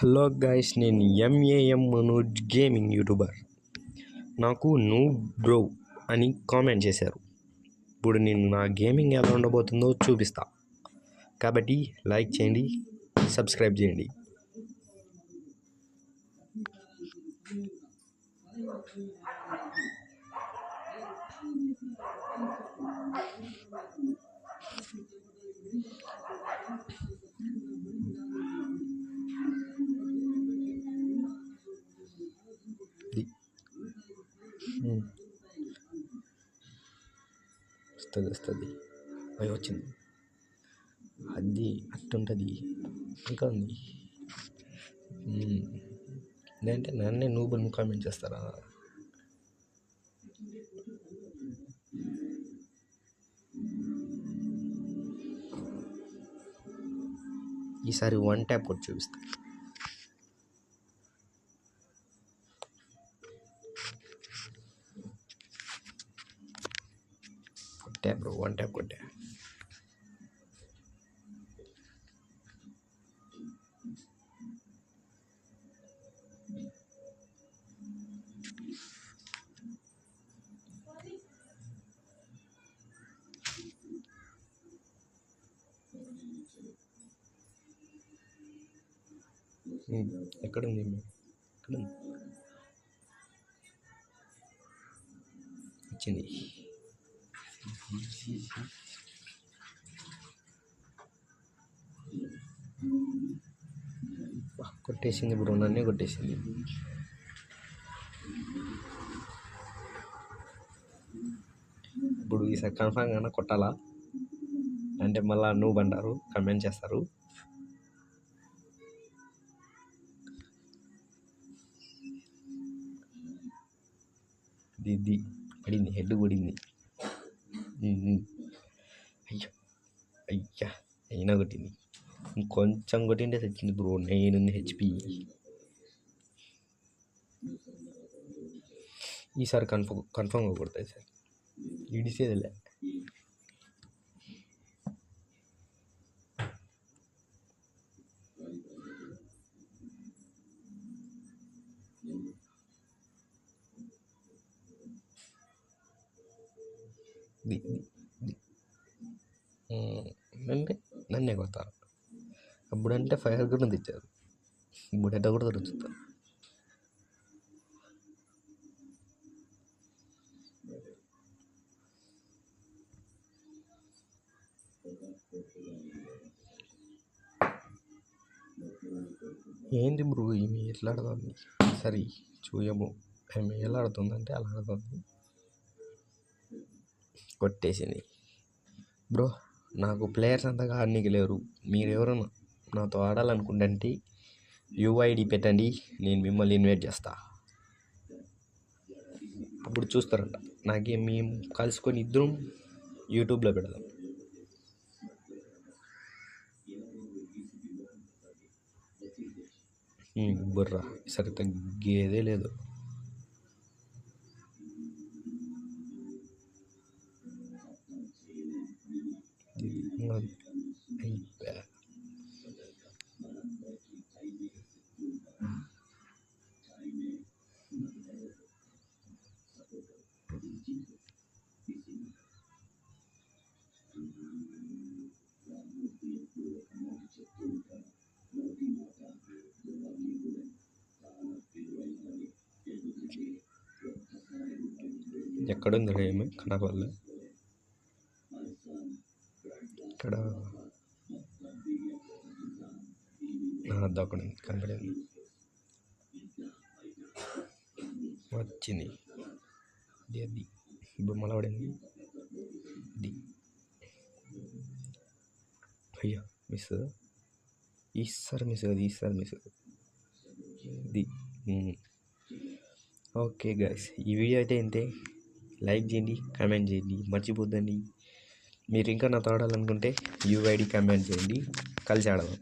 Hello guys, నేను MAM Manoj gaming YouTuber. నాకు noob bro అని కామెంట్ చేశారు. ఇప్పుడు నేను నా గేమింగ్ ఎలా ఉండబోతుందో చూపిస్తా. కాబట్టి లైక్ చేయండి, సబ్స్క్రైబ్ చేయండి. వస్తుంది అవి వచ్చింది, అది అట్టుంటుంది. ఇంకా ఉంది లేదంటే నన్నే నూబుల్ని కామెంట్ చేస్తారా? ఈసారి వన్ ట్యాప్ కొట్టి చూపిస్తా. కొట్టా బ్రో, వన్ ట్యాప్ కొట్టా. ఎక్కడుంది? ఎక్కడుంది? వచ్చింది. కొట్టేసింది బ్రో, నన్నే కొట్టేసింది. ఇప్పుడు ఈసారి కన్ఫామ్గా కొట్టాలా అంటే మళ్ళీ నువ్వు అంటారు, కమెంట్ చేస్తారు. ఇది పడింది, హెడ్ పడింది. అయ్యో అయ్యా, అయినా కొట్టింది. ఇంకొంచెం కొట్టింటే తెచ్చింది బ్రో. 9 HP. ఈసారి కన్ఫామ్గా కొడతాయి సార్, ఇడిసేదిలే. నన్నే కొడతారు. అప్పుడంటే 500 తెచ్చారు, ఇప్పుడు ఎట్ట కూడా దొరుకుతారు. ఏంటి బ్రో ఈమె ఎట్లా ఆడుతుంది? సరే చూయము, ఆమె ఎలా ఆడుతుందంటే అలా ఆడుతుంది. కొట్టేసింది బ్రో. నాకు ప్లేయర్స్ అంతగా ఆడనీకి లేరు. మీరెవరైనా నాతో ఆడాలనుకుంటే యూఐడి పెట్టండి, నేను మిమ్మల్ని ఇన్వైట్ చేస్తా. అప్పుడు చూస్తారంట నాకే, మేము కలుసుకొని ఇద్దరం యూట్యూబ్లో పెడదాం. బుర్రా సరే తగ్గేదే లేదు. ఎక్కడుంది ఏమి కనపడలే. ఇక్కడ దొక్కడింది, కనపడింది, వచ్చింది. అది ఇప్పుడు మళ్ళీ పడింది. ఇది అయ్యా మిస్. ఈసారి మిస్ కాదు, ఈసారి మిస్ కాదు. ఇది ఓకే గైస్, ఈ వీడియో అయితే ఇంతే. లైక్ చేయండి, కామెంట్ చేయండి, మర్చిపోద్దండి. మీరు ఇంకా నాతో ఆడాలనుకుంటే యూఐడి కామెంట్ చేయండి, కలిసి ఆడదాం.